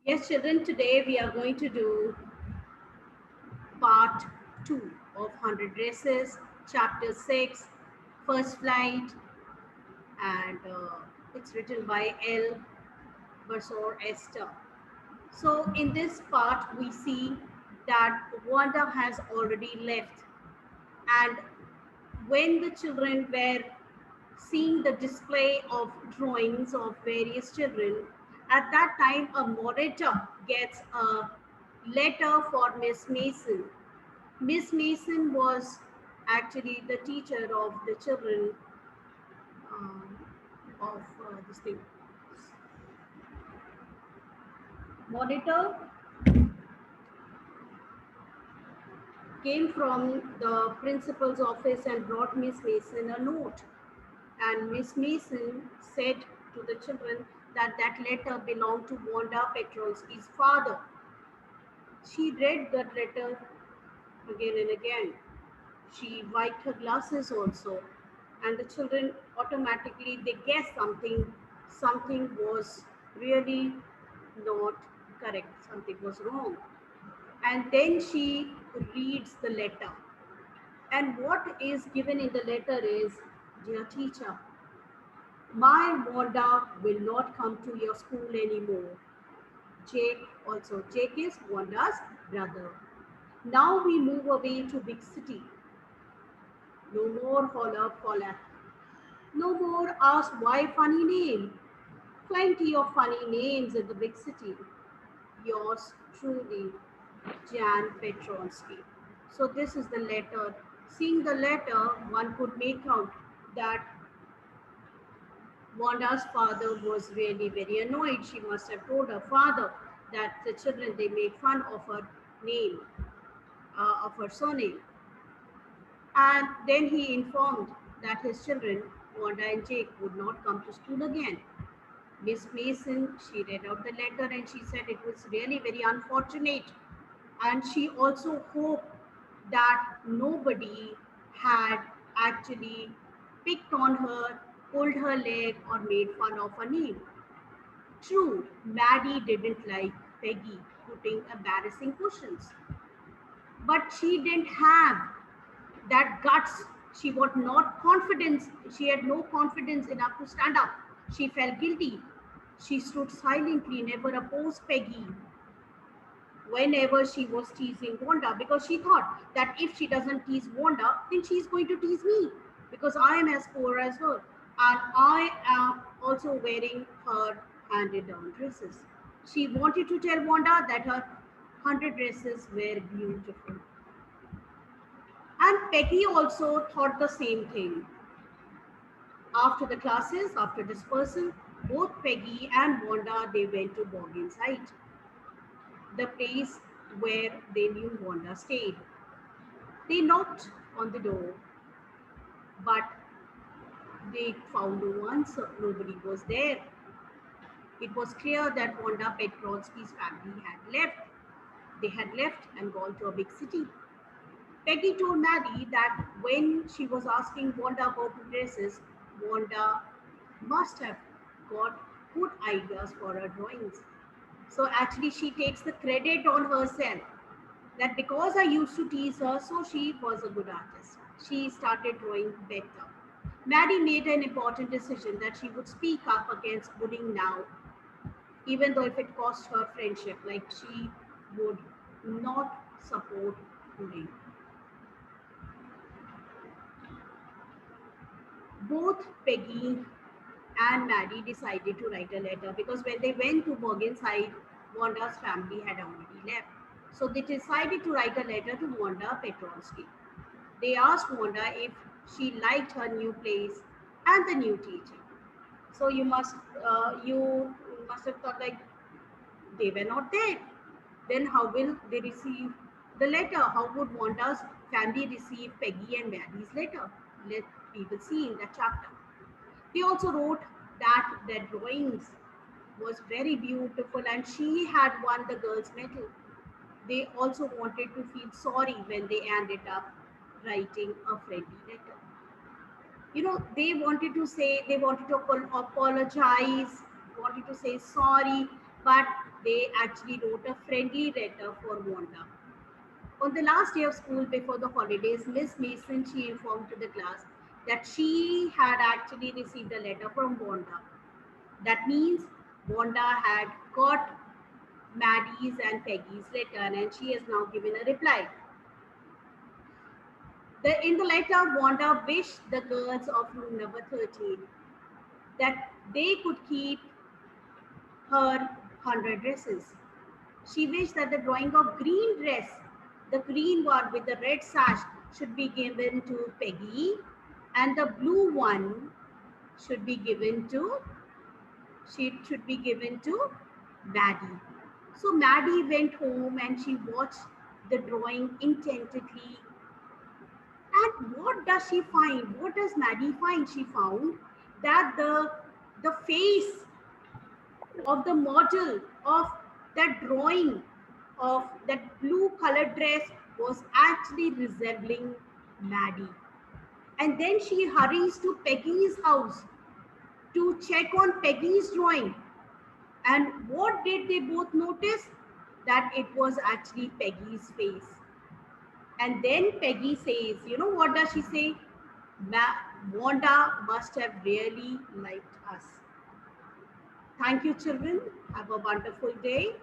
Yes, children, today we are going to do part 2 of 100 Races, chapter 6, First Flight, and it's written by L. Bursor Esther. So, in this part, we see that Wanda has already left, and when the children were seeing the display of drawings of various children, at that time a monitor gets a letter for Miss Mason. Miss Mason was actually the teacher of the children of this thing. Monitor came from the principal's office and brought Miss Mason a note. And Miss Mason said to the children that that letter belonged to Wanda Petronsky's father. She read that letter again and again. She wiped her glasses also, and the children automatically they guessed something was really not correct, something was wrong. And then she reads the letter, and what is given in the letter is, dear teacher, my Wanda will not come to your school anymore. Jake also. Jake is Wanda's brother. Now we move away to big city. No more holler holler. No more ask why funny name. Plenty of funny names in the big city. Yours truly, Jan Petronsky. So this is the letter. Seeing the letter, one could make out that Wanda's father was really very annoyed. She must have told her father that the children they made fun of her name, of her surname. And then he informed that his children, Wanda and Jake, would not come to school again. Miss Mason, she read out the letter and she said it was really very unfortunate. And she also hoped that nobody had actually picked on her, pulled her leg, or made fun of her name. True, Maddie didn't like Peggy putting embarrassing questions, but she didn't have that guts. She was not confident. She had no confidence enough to stand up. She felt guilty. She stood silently, never opposed Peggy whenever she was teasing Wanda because she thought that if she doesn't tease Wanda, then she's going to tease me because I am as poor as her. And I am also wearing her handed down dresses. She wanted to tell Wanda that her 100 dresses were beautiful. And Peggy also thought the same thing. After the classes, after dispersal, both Peggy and Wanda they went to Boggin's Height, the place where they knew Wanda stayed. They knocked on the door, but they found no answer. Nobody was there. It was clear that Wanda Petronsky's family had left. They had left and gone to a big city. Peggy told Maddie that when she was asking Wanda about the dresses, Wanda must have got good ideas for her drawings. So actually, she takes the credit on herself that because I used to tease her, so she was a good artist. She started drawing better. Maddie made an important decision that she would speak up against bullying now, even though if it cost her friendship, like she would not support bullying. Both Peggy and Maddie decided to write a letter because when they went to Morganside, Wanda's family had already left. So they decided to write a letter to Wanda Petronsky. They asked Wanda if she liked her new place and the new teacher. So you must have thought like they were not there. Then how will they receive the letter? How would Wanda's family receive Peggy and Maddie's letter? Let people see in that chapter. They also wrote that their drawings was very beautiful and she had won the girls' medal. They also wanted to feel sorry when they ended up writing a friendly letter. They wanted to say, they wanted to apologize, wanted to say sorry but they actually wrote a friendly letter for Wanda. On the last day of school before the holidays, Miss Mason, she informed to the class that she had actually received a letter from Wanda. That means Wanda had got Maddie's and Peggy's letter and she has now given a reply. In the letter, Wanda wished the girls of room number 13 that they could keep her 100 dresses. She wished that the drawing of green dress, the green one with the red sash, should be given to Peggy, and the blue one should be given to Maddie. So Maddie went home and she watched the drawing intently. And what does she find? What does Maddie find? She found that the face of the model of that drawing of that blue colored dress was actually resembling Maddie. And then she hurries to Peggy's house to check on Peggy's drawing. And what did they both notice? That it was actually Peggy's face. And then Peggy says, you know what does she say? Wanda must have really liked us. Thank you, children. Have a wonderful day.